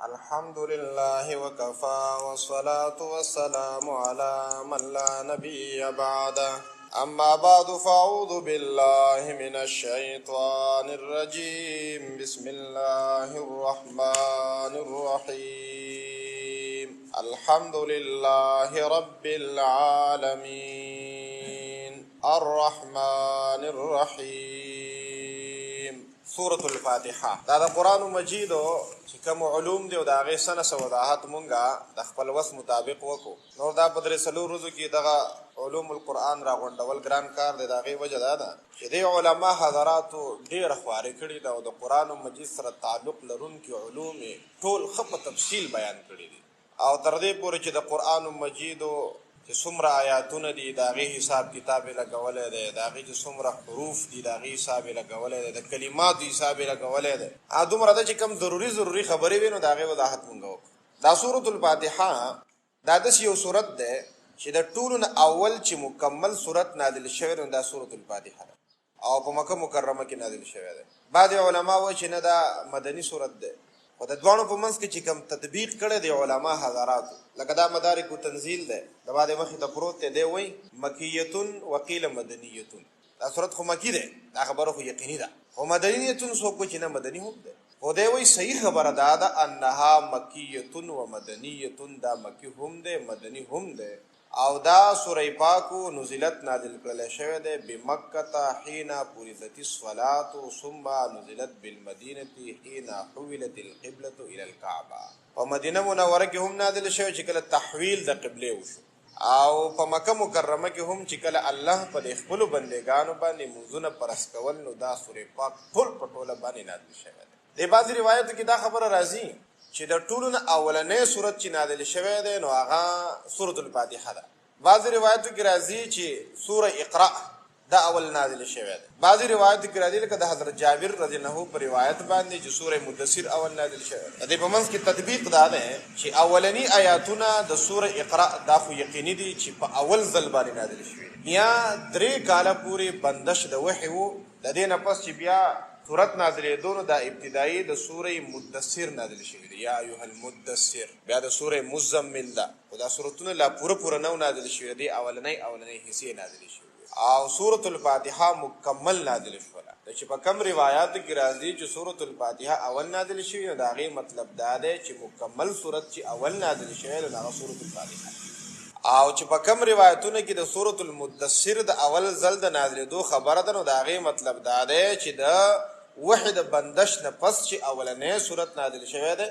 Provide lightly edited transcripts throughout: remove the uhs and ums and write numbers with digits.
الحمد لله وكفى والصلاة والسلام على من لا نبي بعده أما بعد فأعوذ بالله من الشيطان الرجيم بسم الله الرحمن الرحيم الحمد لله رب العالمين الرحمن الرحيم سورة الفاتحة دا قرآن مجید چې کوم علوم دی او د هغې سنه څه وضاحت مونږه د خپل وس مطابق وکړو. نور دا په درې څلور ورځو کې دغه علوم القرآن راغونډول ګران کار دی. د هغې وجه دا ده چې دې علما حضراتو ډېره خواري کړې ده او د قرآن مجید سره تعلق لرونکي علوم یې ټول ښه په تفصیل بیان کړي دي او تر دې پورې چې د قرآن مجیدو چې څومره آیاتونه دي د هغې حساب کتاب یې لګولی دی، د هغې چې څومره حروف دي د هغې حساب یې لګولی دی، د کلماتو حساب یې لګولی دی. دومره ده چې کوم ضروري خبرې وي نو د هغې وضاحت مونږ وکړو. دا سورة الفاتحه دا داسې یو صورت دی چې د ټولو نه اول چې مکمل صورت نازل شوی نو دا سورة الفاتحه ده او په مکه مکرمه کې نازل شوی دی. بعضې علما وایي چې نه دا مدني صورت دی، خو د دواړو په منځ کې چې کوم تطبیق کړی دی علما حضراتو، لکه دا مدارک و تنزیل دی د بعدې مخې ته پروت دی، دی وایي مکیتون وقیل مدنیتون. دا صورت خو مکی دی، دا خبره خو یقیني ده، خو مدنیتون څوک وایي چې نه مدني هم دی، خو دی وایي صحیح خبره دا ده انها مکیتون و مدنیتون، دا مکی هم دی مدني هم دی. او دا سوره پاکو نزلت نازل کړل شوی دی بمکه حين فرضت الصلاه ثم نزلت بالمدینه حين حولت القبلة الى الكعبه. په مدینه منوره کې هم نازل شوی چې کله تحویل د قبله وشو، او په مکه مکرمه کې هم چې کله الله په خپلو بندګانو باندې منځونه پرس کول نو دا سوره پاک ټول په ټوله باندې نازل شوی دی. د بعضې روایتو کې دا خبره راځي چې د ټولو نه اولنۍ صورت چې نازل شوی دی نو هغه سورة الفاتحه ده. بعضې روایتو کې راځي چې سوره اقرا دا اول نازل شوی دی. بعضې روایتو کې راځي لکه د حضرت جابر رضی الله عنه په روایت باندې چې سوره مدثر اول نازل شوی دی. د دې په منځ کې تطبیق دا دی چې اولني آیاتونه د سوره اقرا دا خو یقیني دي چې په اول ځل باندې نازل شوي یا 3 کاله پورې بندش د وحی و. د دې نه پس چې بیا سورت نازلېدو نو دا ابتدایي د سوره مدثر نازل شوي دی، یا ایها المدثر، بیا د سوره مزمل ده، خو دا سورتونه لا پوره نه نازل شوي دي، اولنۍ حصې نازلې شوي او سورة الفاتحه مکمل نازل شوله. چې په کم روایاتو کې راځي چې سورة الفاتحه اول نازل شوي نو د هغې مطلب دا دی چې مکمل صورت چې اول نازل شوی نو هغه سورة الفاتحه، او چې په کم روایتونو کې د سورة المدثر د اول ځل د نازلېدو خبره ده نو د هغې مطلب دا دی چې د وحی د بندش نه پس چې اولنۍ صورت نازل شوی دی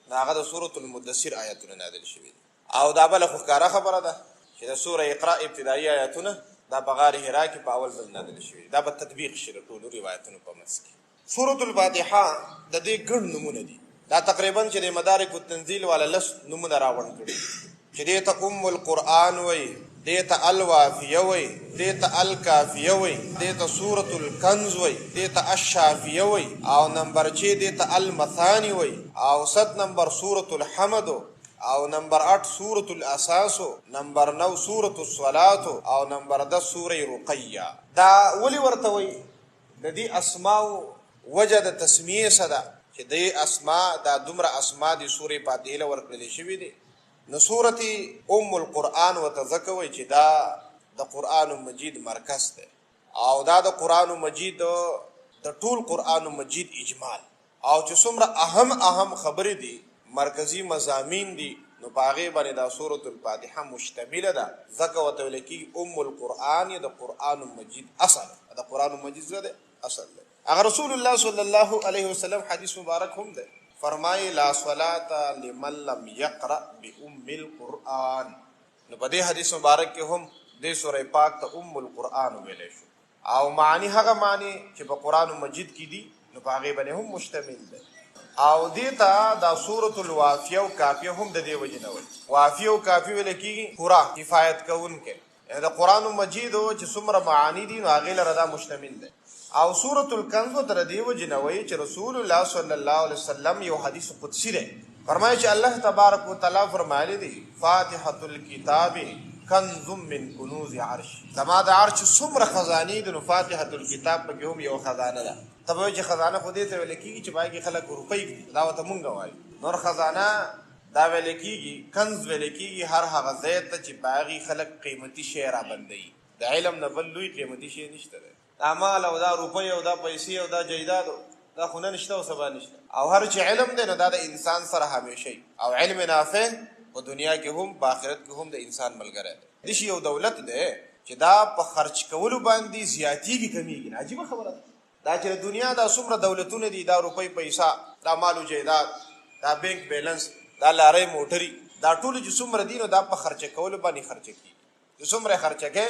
نو هغه د سورة المدثر آیاتونه نازل شوي دي. او دا بله خو ښکاره خبره ده چې د سوره اقرا ابتدایي آیاتونه دا په غار حرا کې په اول ځل نازل شوي دي. دا به تطبیق شي د ټولو روایتونو په منځ کې. سورة الفاتحه د دې ګڼ نومونه دي، دا تقریبا چې د مدارک التنزیل والا لس نومونه راغونډ کړي چې دې ته ام القرآن وایي، دې ته الوافیه وایي، دې ته الکافیه وایي، دې ته سورة الکنز وایي، دې ته الشافیه وایي، او نمبر 6 دې ته المثانی وایي، او 7 نمبر سورة الحمد، او نمبر 8 سورة الاساس، نمبر 9 سورة الصلاة، او نمبر 10 سورة رقیه. دا ولی ورته وایي د دې اسماء وجه د تسمیې څه ده چې دې اسماء دا دومره اسماء د سورې فاتحې له ورکړلې شوي دي. نو سورة ام القرآن ورته ځکه وایي چې دا د قرآن مجید مرکز دی او دا د قرآن مجید د ټول قرآن مجید اجمال، او چې څومره اهم خبرې دي مرکزی مضامین دي نو په هغې باندې دا سورة الفاتحه مشتمله ده. ځکه ورته ویل کېږي ام القرآن یا د قرآن مجید اصل، د قرآن مجید څه دی؟ اصل دی. هغه رسول الله صلی الله علیه وسلم حدیث مبارک هم دی، فرمایي لا صلاة لمن لم يقرأ بأم القرآن. نو په دې حدیث مبارک کې هم دې سوره پاک ته ام القرآن ویلی شو، او معنی هغه معنی چې په قرآن مجید کې دي نو په هغې باندې هم مشتمل دی. او دې ته دا سورة الوافیه او کافیه هم د دې وجې نه وایي. وافیه او کافیه ویل کېږي پوره کفایت کوونکی، د قرآن مجید چې څومره معانی دي نو هغې لره دا مشتمل دی. او سورة الکنز تر دې وجې نه وایي چې رسول الله صلی الله علیه وسلم یو حدیث قدسی دی، فرمایي چې الله تبارک وتعالی فرمایلی دی فاتحة الکتاب کنز من کنوز عرش، زما د عرش څومره خزانې دي نو فاتحة الکتاب پکې هم یو خزانه ده. ته به وایي چې خزانه خو دې ته ویل کېږي چې پای کې خلک روپۍ ږدي، دا ورته مونږ وایو نور خزانه دا ویل کېږي، کنز ویل کېږي هر هغه ځای ته چې په هغې خلک قیمتي شی رابندوي. د علم نه بل لوی قیمتي شی نشته دی. دا مال او دا روپۍ او دا پیسې او دا جیداد دا خو نن شته او سبا نشته. او هر چې علم دی نو دا د انسان سره همیشئ، او علم نافع په دنیا کې هم په آخرت کې هم د انسان ملګری دی. دشي یو دولت دی چې دا په خرچ کولو باندې زیاتېږي کمیږي. عجیبه خبره ده دا چې د دنیا دا څومره دولتونه دي، دا روپۍ پیسه، دا مال او جیداد، دا بینک بیلنس، دا لارۍ موټري، دا ټول چې څومره دي نو دا په خرچه کولو باندې خرچه کېږي. چې څومره خرچه کوې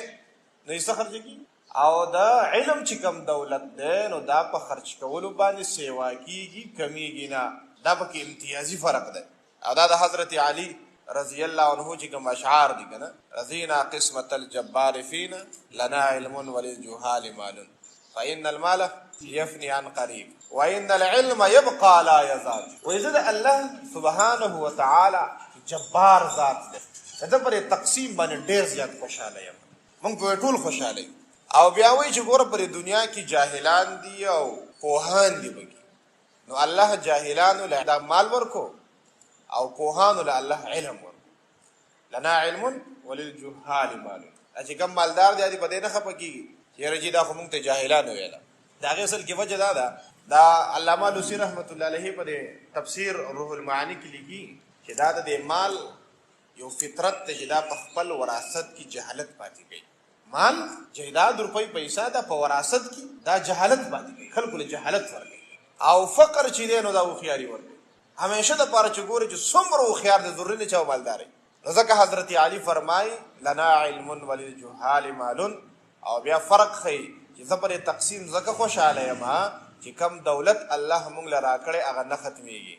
نو یې څه خرچه کېږي. او د علم چې کوم دولت دی نو دا په خرچ کولو باندې سیوا کېږي، کمیږي نه. دا پکې امتیازي فرق دی. او دا د حضرت علي رضی الله عنه چې کوم اشعار دي که نه، رضینا قسمة الجبار فینا لنا علم وللجهال مال فإن المال يفني عن قریب وإن العلم يبقى لا يزال. وایي زه د الله سبحانه وتعالی جبار ذات دی، د ده پرې تقسیم باندې ډېر زیات خوشحاله یم. موږ پرې ټول خوشحاله یو. او بیا وایي چې ګوره پرې دنیا کې جاهلان دي او پوهان دي پکې، نو الله جاهلانو له دا مال ورکو او پوهانو له الله علم ورکو. لنا علم وللجهال مال. چې کوم مالدار دی هغې په دې نه خفه کېږي چې یاره جي دا خو موږ ته جاهلانو ویله. د هغې اصل کې وجه دا ده، دا علامه لوسی رحمت الله علیه په دې تفسیر روح المعانی کې لیکي چې دا د دې مال یو فطرت دی چې دا په خپل وراثت کې جهالت پاتې کوي. مال جیداد روپۍ پیسه دا په وراثت کې دا جهالت پاتې کوي، خلکو له جهالت ورکوي. او فقر چې دی نو دا هوښیاري ورکوي. همیشه د پاره چې ګورې چې څومره هوښیار دی ضروري نه چې او مالداری. نو ځکه حضرت علي فرمایي لنا علم وللجهال مال. او بیا فرق ښیي چې زه پرې تقسیم ځکه خوشحاله یم چې کم دولت الله موږ له راکړی هغه نه ختمېږي،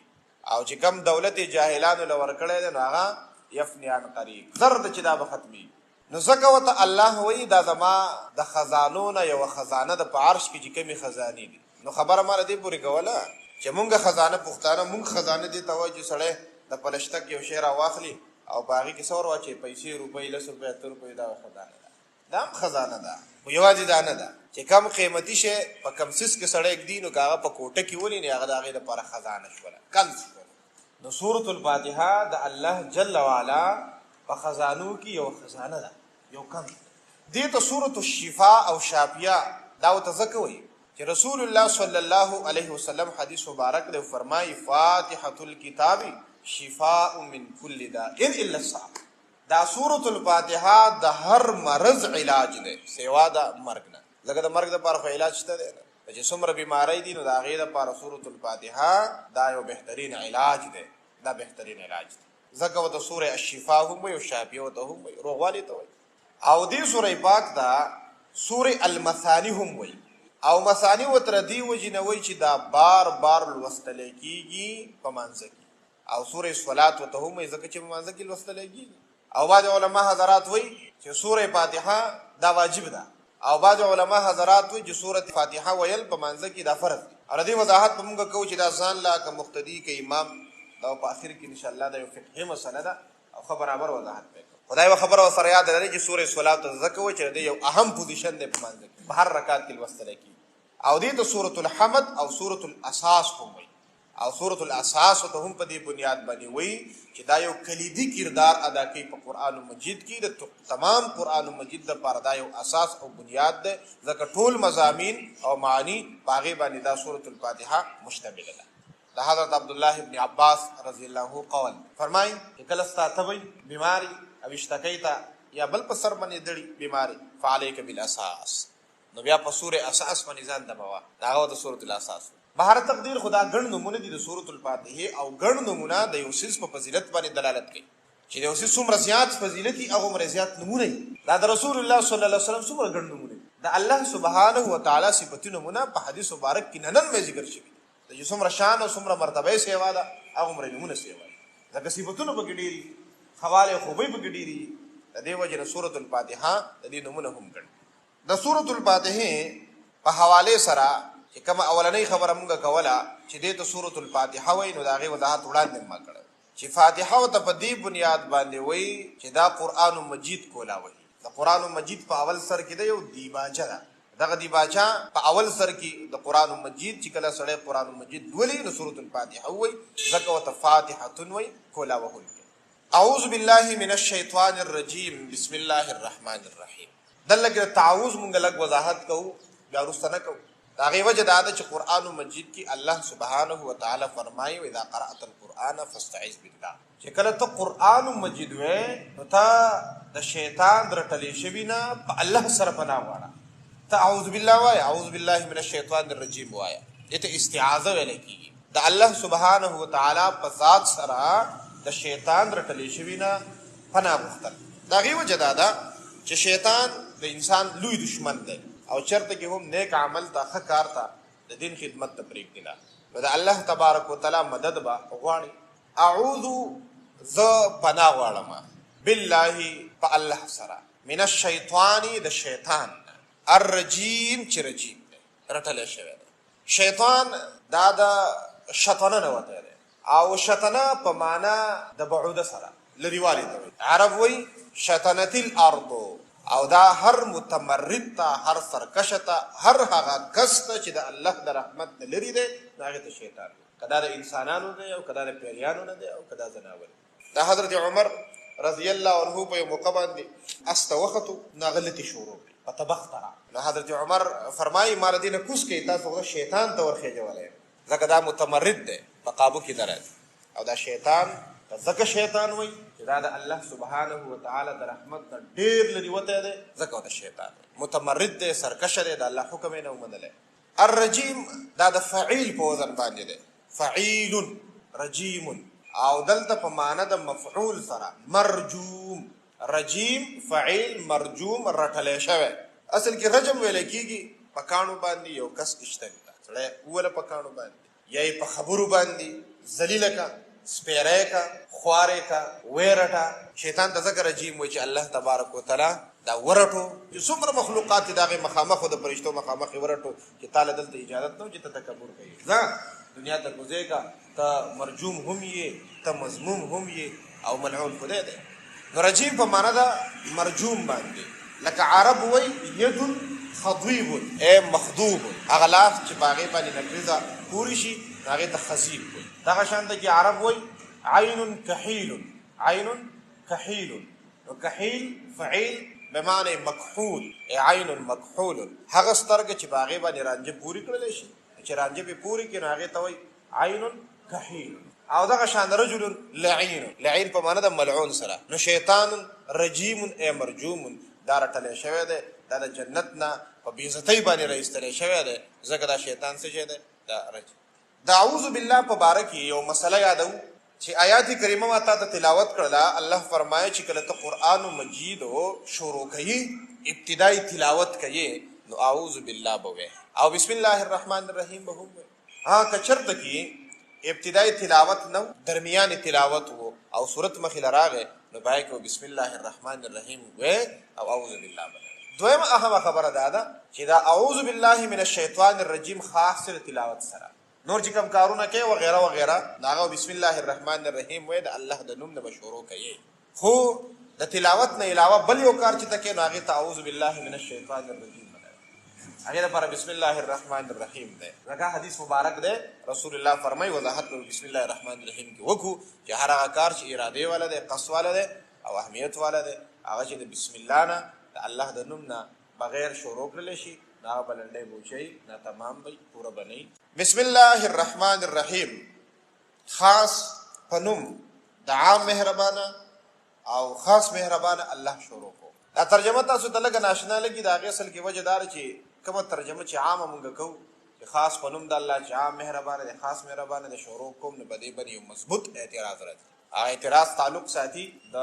او چې کم دولت یې جاهلانو له ورکړی دی نو هغه یفني عن قریب، زر ده چې دا به ختمېږي. نو ځکه ورته الله وایي دا زما د خزانو نه یوه خزانه ده په عرش کې چې کمې خزانې دي. نو خبره ما له دې پورې کوله چې مونږ خزانه پښتانه مونږ خزانه دې ته وایي چې سړی د پلشتک یو شی راواخلي او په هغې کې څه ور واچوي، پیسې، روپۍ، 10 روپۍ، 80 روپۍ، دا خزانه ده. دا هم خزانه ده، خو یوازې دا نه ده چې کم قیمتي شی په کم سیس کې سړی ږدي نو که هغه په کوټه کې ولي نو هغه د هغې دپاره خزانه شوله، کنز شوله. نو سورة الفاتحه د الله جل وعلا په خزانو کې یو خزانه ده، یو کنز. دې ته سورة الشفاء او شافیه دا ورته ځکه وایي چې رسول الله صلی الله علیه وسلم حدیث مبارک دی فرمایي فاتحة الکتاب شفاء من کل داء الا الصحة. دا سورة الفاتحه د هر مرض علاج دی سوا د مرګ نه. لکه د مرګ دپاره خو علاج شته دی نه، چې څومره بیماری دي نو د هغې دپاره سورة الفاتحه دا یو بهترین علاج دی، دا بهترین علاج دی. ځکه ورته سورې الشفاء هم وایي او شافیه ورته هم وایي، روغوالي ته وایي. او دې سورې پاک دا سورې المثاني هم وایي. او مثاني ورته دې وجې نه وایي چې دا بار بار لوستلی کېږي په مانځه کې. او سورې صلات ورته هم وایي ځکه چې په مانځه کې لوستلی کېږي. او بعض علما حضرات وایي چې سورې فاتحه دا واجب ده، او بعض علما حضرات وایي چې سورة فاتحه ویل په مانځه کې دا فرض دی. او د دې وضاحت به موږ کوو چې دا ځان لا که مقتدي که امام دا په آخر کې انشاءالله دا یو فقهي مسله ده او ښه برابر وضاحت به کوو. خو دا یوه خبره ورسره یاد لرئ چې سورې صلات ته ځکه وایي چې د دې یو اهم پوزیشن دی په مانځه کې، په هر رکعت کې لوستلی کېږي. او دې ته سورة الحمد او سورة الاساس هم وایي. او سورة الاساس ته هم په دې بنیاد باندې وایي چې دا یو کلیدي کردار ادا کوي په قرآن مجید کې. د تمام قرآن مجید دپاره دا یو اساس او بنیاد دی، ځکه ټول مضامین او معانی په هغې باندې دا سورة الفاتحه مشتمله ده. د حضرت عبدالله ابن عباس رضی الله عنه قول فرمایي چې کله ستا تبی بیماری او اشتکی ته یا بل په سر باندې دړي بیماری فعلیک بالاساس، نو بیا په سورې اساس باندې ځان دبوه. دا هغه د سورة الاساس. بهر تقدیر خدا ګڼ نمونه دي د سورة الفاتحې، او ګڼ نمونه د یو څیز په فضیلت باندې دلالت کوي چې د یو څیز څومره زیات فضیلت وي هغومره زیات نمونه وي. دا د رسول الله صلی الله علیه وسلم څومره ګڼ نمونه دي. د الله سبحانه وتعالی صفتي نمونه په حدیث مبارک کې نن مې ذکر شوي د چې څومره شان او څومره مرتبه یې سیوا ده هغومره نمونه سیوا ده. ځکه صفتونه پکې ډېري، خوالې خوبۍ پکې ډېري. د دې وجې نه سورة الفاتحه د دې نمونه هم ګڼ. د سورة الفاتحې په حوالې سره چې کومه اولنۍ خبره مونږ کوله چې دې ته سورة الفاتحه وایي، نو د هغې وضاحت وړاندې ما کړی چې فاتحه ورته په دې بنیاد باندې وایي چې دا قرآن مجید کولا وایي. د قرآن مجید په اول سر کې ده یو دیباجه ده، دغه دی باچا په اول سر کې د قران مجید چې کله سره قران مجید ولي نو سورۃ الفاتحه وای زکه وت فاتحه وای کولا وهل. اعوذ بالله من الشیطان الرجیم بسم الله الرحمن الرحیم. دلته تعوذ مونږ لږ وضاحت کوو بیا ورستنه کوو. دا غي وجه دا چې قران مجید کې الله سبحانه و تعالی فرمایي اذا قرأت القرآن فاستعذ بالله. چې کله ته قران مجید وې نو ته د شیطان درټلې شوی نه په الله سره پناه غواړه. ته اعوذ بالله وای اعوذ بالله من الشیطان الرجیم وای. دته استعاذه ویل کیږي د الله سبحانه و تعالی په ذات سره د شیطان درټلې شوی نه پناه غوښتل. دا غي وجه دا چې شیطان د انسان لوی دشمن دی او چرته کې هم نیک عمل ته ښه کار ته د دین خدمت ته پرېږدي نه. نو د الله تبارک وتعالی مدد به غواړي. اعوذ ز پناه غواړم بالله په الله سره من الشیطان د شیطان الرجیم چې رجیم دی رټلی شوی دی. شیطان دا د شطنه نه وتی دی او شطنه په معنا د بعوده سره لرېوالی ته وایي. عرب وایي شطنت الارض او دا هر متمرد ته هر سرکشه ته هر هغه کس ته چې د الله د رحمت نه لرې دی نو هغې ته شیطان دی. که دا د انسانانو دی او که دا د پیریانو نه دی او که دا زناور. دا حضرت عمر رضی الله عنه په یو موقع باندې اس ته وختو نو غلطي شروع کړي په تبخ ته. نو حضرت عمر فرمایي ما له دې نه کوز کوي تاسو خو شیطان ته ورخېجولی ځکه دا متمرد دی په قابو کې نه راځي. او دا شیطان ځکه شیطان وایي چې دا د الله سبحانه و تعالی د رحمت نه ډېر لرې وتی دی ځکه د شیطان متمرد دی سرکشه دی د الله حکم یې نه ومنلی. الرجیم دا د فعیل په وزن باندې دی فعیل رجیم او دلته په معنا د مفعول سره مرجوم. رجیم فعیل مرجوم رټلی شوی. اصل کې رجم ویلی کېږي په کاڼو باندې یو کس اشتوي کا سړی ووله په کاڼو باندې یا یې په خبرو باندې ذلیله کا سپیری کا خوارې کا ویرټه. شیطان ته ځکه رجیم وایي چې الله تبارک وتعالی دا ورټو چې څومره مخلوقات د هغې مخامخ د فرشتو مخامخ یې ورټو چې تاله دلته اجازت نه و چې ته تکبر کوي. ځه دنیا ته کوزېږه ته مرجوم هم یې ته مضموم هم یې او ملعون خدای دی. نو رجیم په معنا ده مرجوم باندې لکه عرب وایي ید خضیب ای مخضوب هغه لاس چې په هغې باندې نکریزه پورې شي نو هغې ته خضیب وایي. دغه شان ده چې عرب وایي عین کحیل عین کحیل. نو کحیل فعیل بمعنی مکحول عین مکحول هغه سترګه چې په هغې باندې رانجه پورې کړلی شي چې رانجه پې پورې کړي نو هغې ته وایي عین کحیل. او دغه شان رجل لعین لعین په معنی د ملعون سره. نو شیطان رجیم ای مرجوم دا رټلی شوی دی دا د جنت نه په بېعزتۍ باندې راایستلی شوی دی ځکه دا شیطان څه شی دی دا رجیم. د اعوذ بالله په باره کې یو مسله یادو چې آیات کریمه ما تا ته تلاوت کړله. الله فرمایي چې کله ته قرآن مجید شروع کوي ابتدایي تلاوت کوي نو اعوذ بالله به وایې او بسم الله الرحمن الرحیم به هم وایې. ها که چېرته کې ابتدایي تلاوت نه درمیانې تلاوت و او صورت مخې له راغی نو باید که بسم الله الرحمن الرحیم وایې او اعوذ بالله به. دویمه اهمه خبره دا ده چې دا اعوذ بالله من الشیطان الرجیم خاص سره تلاوت سره نور چې کوم کارونه کوي وغیره وغیره د هغه بسم الله الرحمن الرحیم وایي د الله د نوم نه به شروع کوي. خو د تلاوت نه علاوه بل یو کار چې ته کوې نو هغې ته اعوذ بالله من الشیطان الرجیم نه دی هغې لپاره بسم الله الرحمن الرحیم دی. ځکه حدیث مبارک دی رسول الله فرمایي وضاحت به بسم الله الرحمن الرحیم کې وکړو چې هر هغه کار چې ارادې والا دی قصد والا دی او اهمیت والا دی هغه چې د بسم الله نه د الله د نوم نه بغیر شروع کړلی شي نو هغه به لنډی بوچوي نه تمام وي پوره به نه. بسم الله الرحمن الرحیم خاص په نوم د عام مهربانه او خاص مهربانه الله شروع کو. دا ترجمه تاسو ته لږه ناشنا لګي د هغې اصل کې وجه دا ده چې کومه ترجمه چې عامه مونږ کوو چې خاص په نوم د الله چې عام مهربانه دی خاص مهربانه دی شروع کوم نو په دې باندې یو مضبوط اعتراض راځي. هغه اعتراض تعلق ساتي د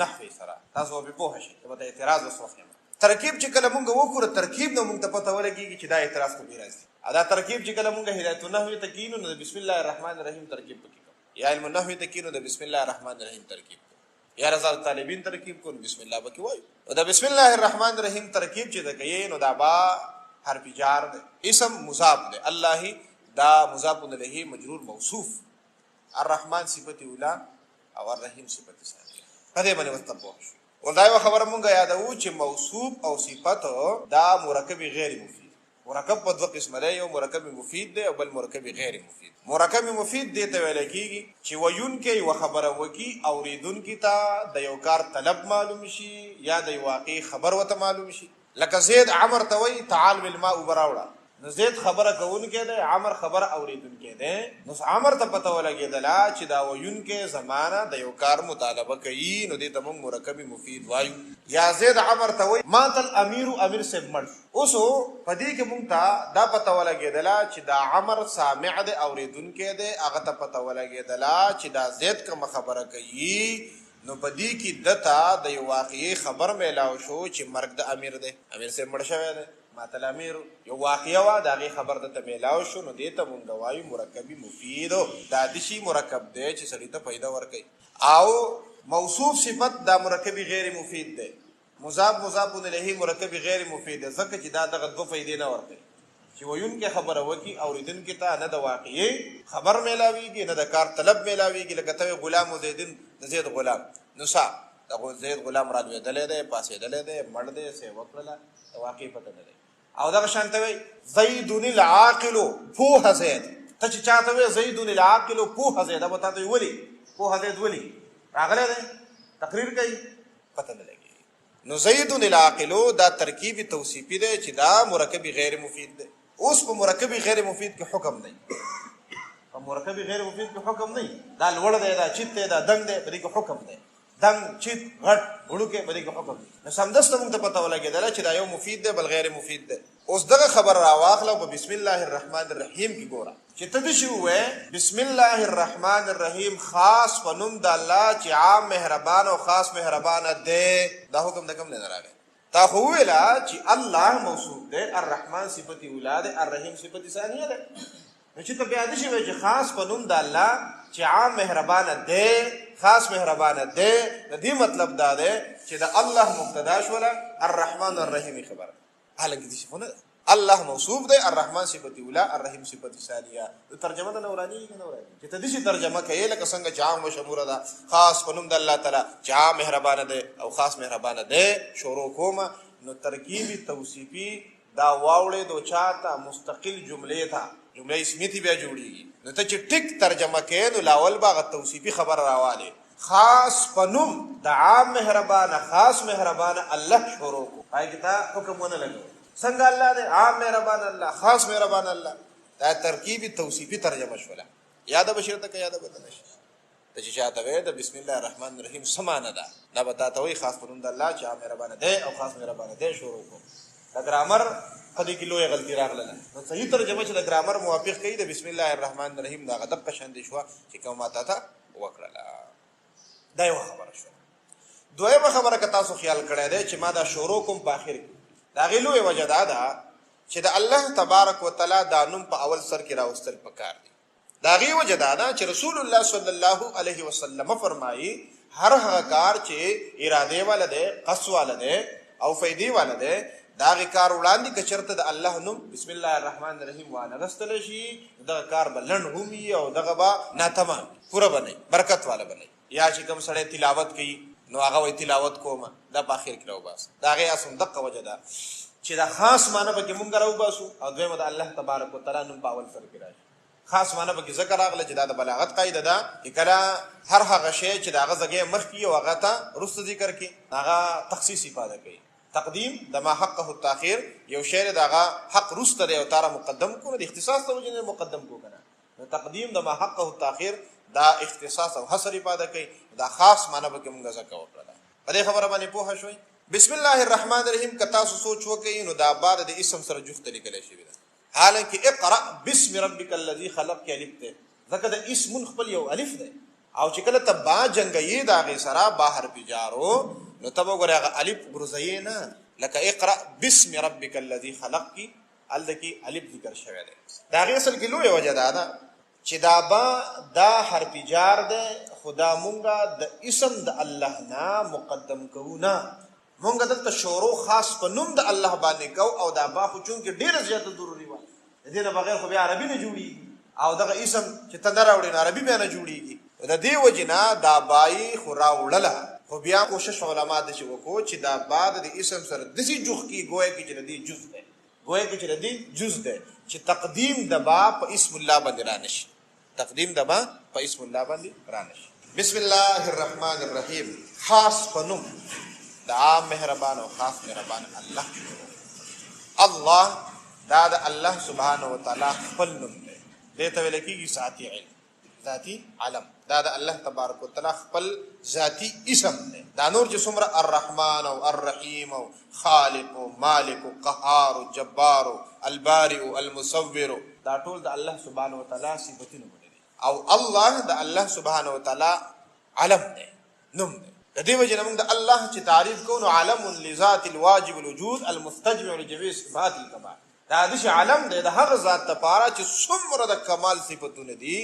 نحوې سره تاسو به پوه شئ چې به د اعتراض اوس وخت ترکیب چې کله مونږ وکړو ترکیب نه مونږ ته پته ولګېږي چې دا اعتراض په دې راځي. دا ترکیب چې کله مونږ هدایت النحوې ته کینو نو د بسم الله الرحمن الرحیم ترکیب پکې کوو یا علم النحوې ته کینو د بسم الله الرحمن الرحیم ترکیب کوو یا رضا طالبین ترکیب کوو نو بسم الله پکې وایو. نو د بسم الله الرحمن الرحیم ترکیب چې د کوي نو دا با حرف جار دی اسم مضاف دی الله دا مضاف الیه مجرور موصوف الرحمن صفت اولا او الرحیم صفت ثانیه په دې باندې وسته پوه شو. ولدا یو خبره مونږه یادوو چې موصوف او صفت دا مرکب غیر مفید مرکب په دوه قسمه دی، یو مرکب مفید دی او بل مرکب غیر مفید. مرکب مفید دی ته ویل کیږي چې ویونکي یو خبره وکي، اوریدونکي ته د یو کار طلب معلوم شي یا د واقعي خبر وته معلوم شي. لکه زید عمر ته وی تعال بالماء وبراوړه، نو زید خبره کوونکی دی، عمر خبره اوریدونکی دی. نو عمر ته پته ولګېدله چې دا ویونکی زمانه د یو کار مطالبه کوي، نو دې ته موږ مرکب مفید وایو. یا زید عمر ته وی ماتل امیر صاحب مړ. اوسو په دې کې موږ ته دا پته ولګېدله چې دا عمر سامع دی، اوریدونکی دی. هغه ته پته ولګېدله چې دا زید کومه خبره کوي، نو په دې کې دته د یو واقعي خبر میلاو شو چې مرګ د امیر دی، امیر صاحب مړ شوی دی. ماتل امیر یو واقعه وا، د هغې خبر دته میلاو شو، نو دې ته مونږ وایو مرکبي مفید. دا دشي مرکب دی چې سړي ته پیدا ورکوي. او موصوف صفت دا مرکبي غیر مفید دی. مضاف الیه مرکبي غیر مفید دی، ځکه چې دا دغه دوه فایدې نه ورکوي چې ویونکي خبره وکي، اوریدونکي ته نه د واقعي خبر میلاویږي نه د کار طلب میلاویږي. لکه ته غلام زیدین د زید غلام، نو د زید غلام را لوېدلی دی، پاسېدلی دی، مړ دی، څه وکړله، د واقعي پته نه دی. او دغه شان ته وی زیدون العاقل پوه زید. ته چې چاته وی زیدون العاقل پوه زید، به تا ته ولي پوه زید ولي راغلی دی، تقریر کوي، پته نه لګي. نو زیدون العاقل دا ترکیب توصیفي دی چې دا مرکب غیر مفید دی. اوس په مرکب غیر مفید کې حکم دی، په مرکب غیر مفید کې حکم نه، دا لوړ دی، دا چیت دی، دا دنګ دی، په دې کې حکم دی. دنګ چیت غټ وړوکې په دې کې حکم دی. نو سمدسته موږ ته پته ولګېدله چې دا یو مفید دی بل غیر مفید دی. اوس دغه خبر راواخله په بسم الله الرحمن الرحیم کې ګوره چې ته داسې ووایې بسم الله الرحمن الرحیم خاص په نوم د الله چې عام مهربان او خاص مهربانه دی. دا حکم د کوم نه راغی؟ تا خو وویله چې الله موصوف دی، الرحمن صفت اوله دی، الرحیم صفت ثانیه دی. نو چې ته بیا داسې وایې چې خاص په نوم د الله چې عام مهربانه دی، خاص مهربانه دی، د دې مطلب دا دی چې د الله مبتدا شوله، الرحمن الرحیم خبره. حالانکه دې شي نه ده، الله موصوف دی، الرحمن صفت اوله، الرحیم صفت ثانیه. ترجمه د نورانی کې نورانی چې ته دې ترجمه کوي لکه څنګه چې عام مشموره ده، خاص په نوم د الله تعالی چې عام مهربانه دی او خاص مهربانه دی شروع کوم. نو ترکیبی توصیفی دا واوړې دو چاته مستقل جملې ته جمله اسمیتی بیا جوړیږي. نو ته چې ټیک ترجمه کوي نو لاول باغ توصیفی خبر راواله، خاص پنوم د عام مهربانه خاص مهربانه الله شروع کو. پای کې تا حکم ونه لګو څنګه الله دې عام مهربان الله خاص مهربان الله. دا ترکیبی توصیفی ترجمه شوله. یاد بشرته که یاد بدل شي ته چې چاته وې د بسم الله الرحمن الرحیم سمانه ده، دا به تا ته وایي خاص پنوم د الله چې عام مهربانه دی او خاص مهربانه دی شروع کو. دا ګرامر په دې کې لویه غلطي راغله. نو صحیح ترجمه چې د ګرامر موافق کوي د بسم الله الرحمن الرحیم دا غدق شاندې شو چې کومه تا وکړه. دا یو خبره شو. دویمه خبره که تاسو خیال کړی دی چې ما دا شروع کوم په اخر کې، دا غي لویه وجه دا ده چې د الله تبارک وتعالی دا نوم په اول سر کې راوستل پکار دی. دا غي وجه دا ده چې رسول الله صلی الله علیه وسلم فرمایي هر هغه کار چې اراده والا دی، قصد والا دی او فائدې والا دی، دا غي کار وړاندې که چېرته د الله نوم بسم الله الرحمن الرحیم وانغستلی شي، دغه کار به لنډ هم وي او دغه به ناتمام پوره به نه برکت والا به نه. یا چې کوم سړی تلاوت کوي نو هغه وایي تلاوت کومه، دا په اخر کې راوباسه. د هغې اصل دقه وجه ده چې دا خاص معنی پکې مونږ راوباسو او دویمه د الله تبارک وتعالی نوم په اول سر کې راشي. خاص معنی پکې ذکر راغله چې دا د بلاغت قاعده ده چې کله هر هغه شی چې د هغه ځای مخکې او هغه ته وروسته ذکر کړي هغه تخصیص ifade کوي. تقدیم د ما حقه التاخير، یو شی د هغه حق وروسته دی او تاره مقدم کو، د اختصاص ته وجه نه مقدم کو کنه. نو تقدیم د ما حقه التاخير دا اختصاص او حصر ifade کوي. دا خاص معنی پکې مونږ ذکر وکړه. په دې خبره باندې پوه شوي. بسم الله الرحمن الرحیم که تاسو سوچ وکړئ نو دا بعد د اسم سره جفت لیکلی شوی ده. حالانکه اقرأ بسم ربک الذی خلق کې الف ده، ځکه د اسم خپل یو الف ده او چې کله ته با جنگي دا غي سره بهر بجارو نو ته وګورې هغه الف ګرځي نه، لکه اقرأ بسم ربک الذی خلق کې الدکی الف ذکر شوی ده. دا غي اصل کې لوی وجه ده چې دا با دا حرف جار ده، خدا مونږه د اسم د الله نه مقدم کوو نه، مونږ دلته شروع خاص په نوم د الله باندې کو او دا با خو چون کې ډیره زیاته ضروري و، د دې نه بغیر خو بیا عربي نه جوړیږي او دغه اسم چې تندر راوړي عربي بیا نه جوړیږي. د دې وجنه دا بای خو راوړله، خو بیا کوشش علما د چې وکړو چې دا بعد د اسم سره دسی جوخ کی گویا کې چې د دې جز ده وایي چې د دې جز ده چې تقدیم د با په اسم الله باندې رانشي، تقدیم د با په اسم الله باندې رانشي. بسم الله الرحمن الرحیم، خاص پنوم د عام مهربان او خاص مهربان الله. الله دا د الله سبحانه وتعالی خپل نوم دی، دې ته ویل کېږي ذاتي علم، ذاتي علم. دا د الله تبارک وتعالی خپل ذاتی اسم دی. دا نور چې څومره الرحمن او الرحیم او خالق او مالک او قهار او جبار او البارئ او المصور، دا ټول د الله سبحانه وتعالی صفاتونه دي. او الله د الله سبحانه وتعالی علم دی، نوم دی. د دې وجه نه موږ د الله چې تعریف کوو نو علم لذات الواجب الوجود المستجمع لجميع صفات الكمال. دا د علم دی د هغه ذات لپاره چې څومره د کمال صفاتونه دي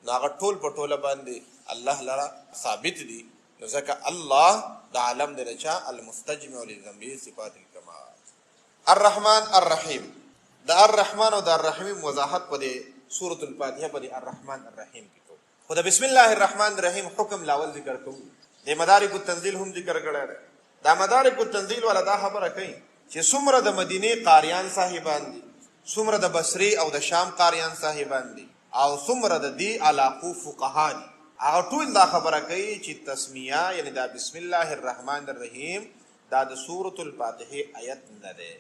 نو هغه ټول په ټوله باندې الله لره ثابت دي. نو ځکه الله د عالم د رچا المستجمع لجميع صفات الكمال. الرحمن الرحیم، د الرحمن او د الرحیم وضاحت په سورۃ الفاتحه په الرحمن الرحیم کې کو. خو د بسم الله الرحمن الرحیم حکم لاول ذکر کوو. د مدارک التنزیل هم ذکر کړی دی. دا مدارک التنزیل ولا دا خبره کوي چې څومره د مدینه قاریان صاحبان دي، څومره د بصری او د شام قاریان صاحبان دي، او څومره د دې علاقو فقها دي، هغه ټول دا خبره کوي چې تسمیه یعنی دا بسم الله الرحمن الرحیم دا د سورۃ الفاتحه آیت نه ده.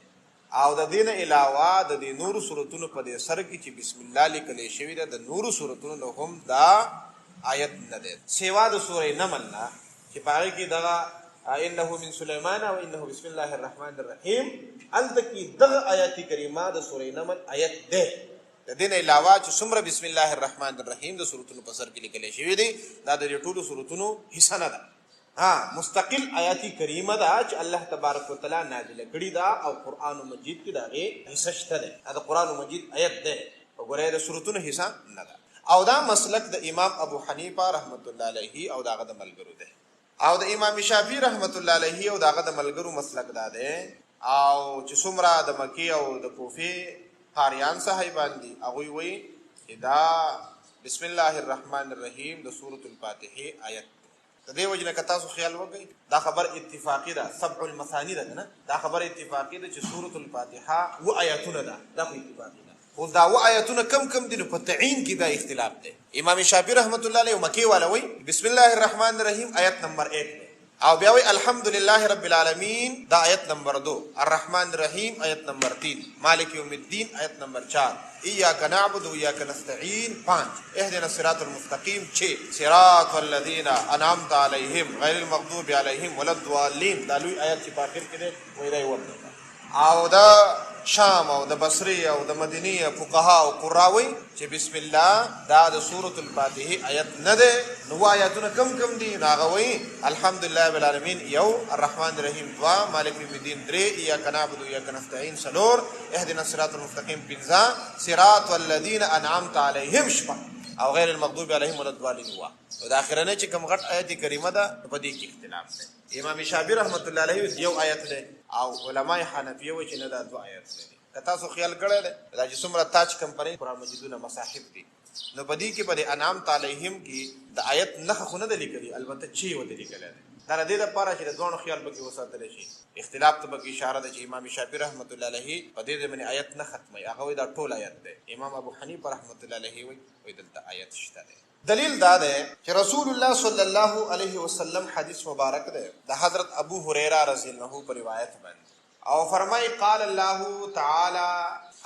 او د دین علاوه د دې نور سورتونو په دې سر کې چې بسم الله لیکل شوی ده د نور سورتونو هم دا آیت نه ده، سیوا د سورې نمل نه چې پاره کې دغه انه من سليمان او انه بسم الله الرحمن الرحیم الته کې دغه آیت کریمه د سورې نمل آیت ده. د دین علاوه چې څومره بسم الله الرحمن الرحیم د سورتونو په سر کې لیکل شوی دي دا د ټولو سورتونو حصہ نه ده. مستقل آیاتی کریمه ده چې الله تبارک وتعالى نازل کړي ده او قران مجید کې دغه حصہ شته ده. دا قران مجید آیت ده وګورئ د سورتونو حصہ نه ده. او دا مسلک د امام ابو حنیفه رحمت الله علیه او داغه د ملګرو ده، او د امام شافعی رحمت الله علیه او داغه د ملګرو مسلک ده. او چې څومره د مکی او د کوفه قاریان صاحبان دي هغه وی دا بسم الله الرحمن الرحیم د سورۃ الفاتحه آیت. د دې وجنه که تاسو خیال وکړئ دا خبر اتفاقی ده، سبع المثانی ده نه، دا خبر اتفاقی ده چې سورۃ الفاتحه و آیاتونه ده، دا اتفاقی ده. خو دا و آیاتونه کم کم دي په تعین کې دا اختلاف ده. امام شافعی رحمت الله علیه مکی والا وی بسم الله الرحمن الرحیم آیت نمبر 1 ده، او بیا وی الحمدلله رب العالمین دا آیت نمبر 2، الرحمن الرحیم آیت نمبر 3، مالک یوم الدین آیت نمبر 4، ایاک نعبد و ایاک نستعین 5، اهدنا الصراط المستقیم 6، صراط الذین انعمت علیهم غیر المغضوب علیهم ولا الضالین. دا لوی آیت چې په اخر کې ده وی دی ورته. او دا شام او د بصری او د مدینه فقها او قراوی چې بسم الله دا د سورۃ الفاتحه آیت نه ده. نو آیاتونه کم کم دي ناغوي الحمدلله رب العالمین یو، الرحمن الرحیم 2، مالک یوم الدین 3، ایاک نعبد و ایاک نستعین 4، اهدنا الصراط المستقیم 5، صراط الذین انعمت علیهم 6 او غیر المغضوب علیهم ولا الضالین. او د اخرنه چې کوم غټ آیت کریمه ده په دې کې اختلاف ده. امام شافعی رحمت الله علیه یو آیت ده او علماء حنفیه و چې نه دا 2 آیات دي. که تاسو خیال کړئ دا چې څومره تاج کمپنی قران مجیدونه مصاحف دي نو په دې کې په انعام علیهم کې د آیت نخ خو نه لیکلي، البته چی و دې لیکل دا د دې لپاره چې د دوه خیال به کې وساتل شي. اختلاف ته به اشاره ده چې امام شافعی رحمت الله علیه په دې باندې آیت نه ختمه هغه دا ټول آیت ده. امام ابو حنیفه رحمت الله علیه وی دلته آیت شته ده. دلیل دا ده چې رسول الله صلی الله علیه وسلم حدیث مبارک ده د حضرت ابو هریره رضی الله عنه پر روایت باندې او فرمای قال الله تعالی،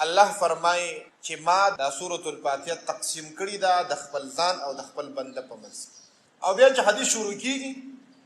الله فرمای چې ما د سورۃ الفاتحه تقسیم کړی دا د خپل ځان او د خپل بنده په منځ. او بیا چې حدیث شروع کیږي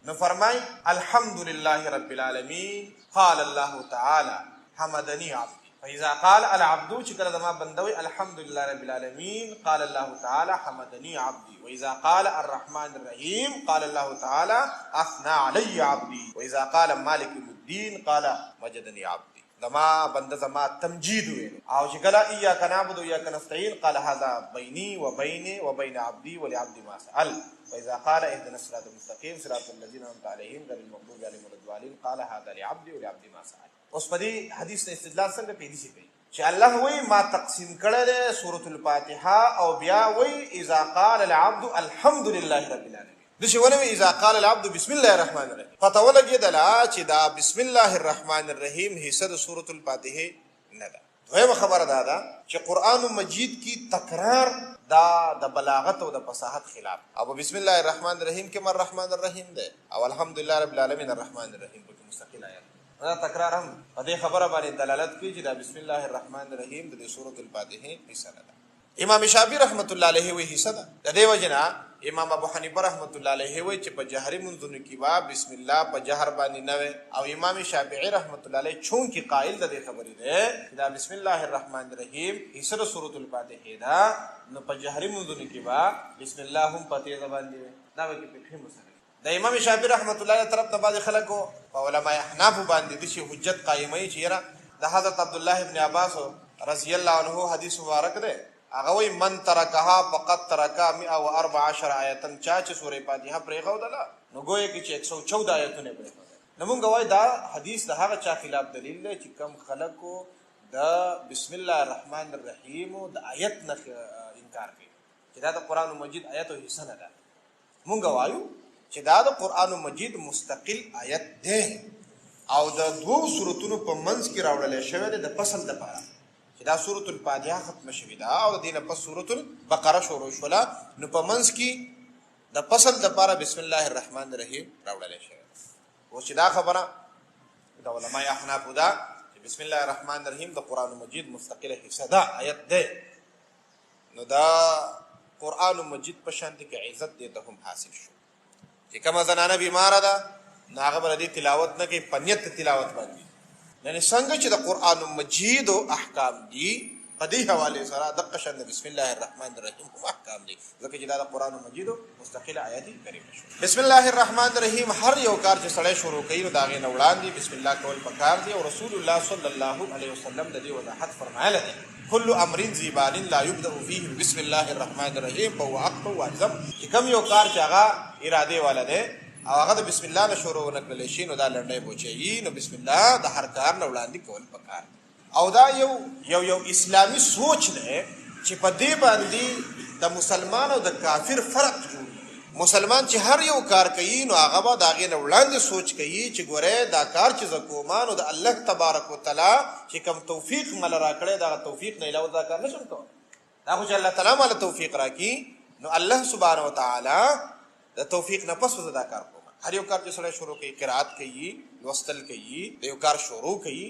نو فرمای الحمدلله رب العالمین قال الله تعالی حمدنی عبدی. فاذا قال العبد چې کله زما بندوي الحمدلله رب العالمین قال الله تعالی حمدنی عبدی. واذا قال الرحمن الرحیم قال الله تعالی اثنى علی عبدی. واذا قال مالک یوم الدین قال مجدنی عبدی. زما بنده زما تمجید وي. او چې کله ایاک نعبد و ایاک نستعین قال هذا بیني وبین عبدی ولعبدی ما سأل. واذا قال اهدنا الصراط المستقیم صراط الذین انعمت علیهم غیر المغضوب علیهم ولا الضالین قال هذا لعبدی ولعبدی ما سأل. اوس په دې حدیث نه استدلال څنګه پیدا شي چې الله وی ما تقسیم کړه ده سورۃ الفاتحه او بیا وی اذا قال العبد الحمد لله رب العالمین. دشي ولوي اذا قال العبد بسم الله الرحمن الرحیم فتولګي دلا چې دا بسم الله الرحمن الرحیم حصہ د سورۃ الفاتحه نه ده. دویمه خبره دا ده چې قرآن مجید کی تکرار دا د بلاغت او د فصاحت خلاف. او بسم الله الرحمن الرحیم کې مر رحمان الرحیم ده او الحمدلله رب العالمین الرحمن الرحیم په مستقل آیات دا تکرار هم په دې خبره باندې دلالت کوي چې دا بسم الله الرحمن الرحیم د سورۃ الفاتحه حصہ ده. امام شافعی رحمت الله علیه وی حصہ ده. د دې وجنا امام ابو حنیفه رحمت الله علیه وی چې په جهري منځونو کې با بسم الله په جهر باندې نه او امام شافعی رحمت الله علیه چون کې قائل د دې خبرې ده دا بسم الله الرحمن الرحیم حصہ د سورۃ الفاتحه ده نو په جهري منځونو کې با بسم الله هم پته زبان دی دا به کې په مسله د امام شافعی رحمت الله علیه طرف ته بعض خلکو او علماء احناف باندې د شی حجت قائمه چې را د حضرت عبد الله ابن عباس رضی الله عنه حدیث مبارک ده هغه وی من ترکها فقط ترکا 114 آیتن چا چې سورې فاتحه پرې غوډله نو ګویا کې چې 114 آیتونه پرې غوډله نو مونږ وای دا حدیث د هغه چا خلاف دلیل دی چې کم خلکو د بسم الله الرحمن الرحیم د آیت نه انکار کوي چې دا د قران مجید آیت او حصہ نه ده. مونږ وایو چې دا د قران مجید مستقل آیت ده او د دوو سورتونو په منځ کې راوړل شوی دی د فصل لپاره چې دا سورۃ الفاتحه ختم شوی دا او د دینه په سورۃ البقره شروع شولا نو په منځ کې د فصل لپاره بسم الله الرحمن الرحیم راوړل شوی. او چې دا خبره د علماء احناف دا چې بسم الله الرحمن الرحیم د قران مجید مستقله حصہ ده آیت ده نو دا قران مجید په شان دي کې عزت دې ته هم حاصل شو چې کومه زنانه بیمار ده ناغه بر دې تلاوت نه کوي پنیت تلاوت باندې یعنی څنګه چې د قران مجید او احکام دي په دې حواله سره د قشن بسم الله الرحمن الرحیم هم احکام دي ځکه چې دا د قران مجید مستقله آیات کریمه شو. بسم الله الرحمن الرحیم هر یو کار چې سړی شروع کوي نو دا غي نه وړاندې بسم الله کول پکار دي او رسول الله صلی الله علیه وسلم د دې وضاحت فرمایله دي كل امر ذي بال لا يبدا فيه بسم الله الرحمن الرحیم فهو اقطع واجب چې کوم یو کار چې هغه اراده والا ده او هغه د بسم الله نه شروع نکړل شي نو دا لړۍ بوچي نو بسم الله د هر کار نه وړاندې کول پکار او دا یو اسلامی سوچ ده چې په دې باندې د مسلمان او د کافر فرق جوړ مسلمان چې هر یو کار کوي نو هغه به دا غي نه وړاندې سوچ کوي چې ګوره دا کار چې زکومان او د الله تبارک وتعالى چې کوم توفیق مل راکړي دا توفیق نه علاوه دا کار نشم کوي دا خو چې الله تعالی مل توفیق راکړي نو الله سبحانه وتعالى د توفیق نه پس دا کار کوي. هر یو کار چې سره شروع کوي قرات کوي لوستل کوي یو کار شروع کوي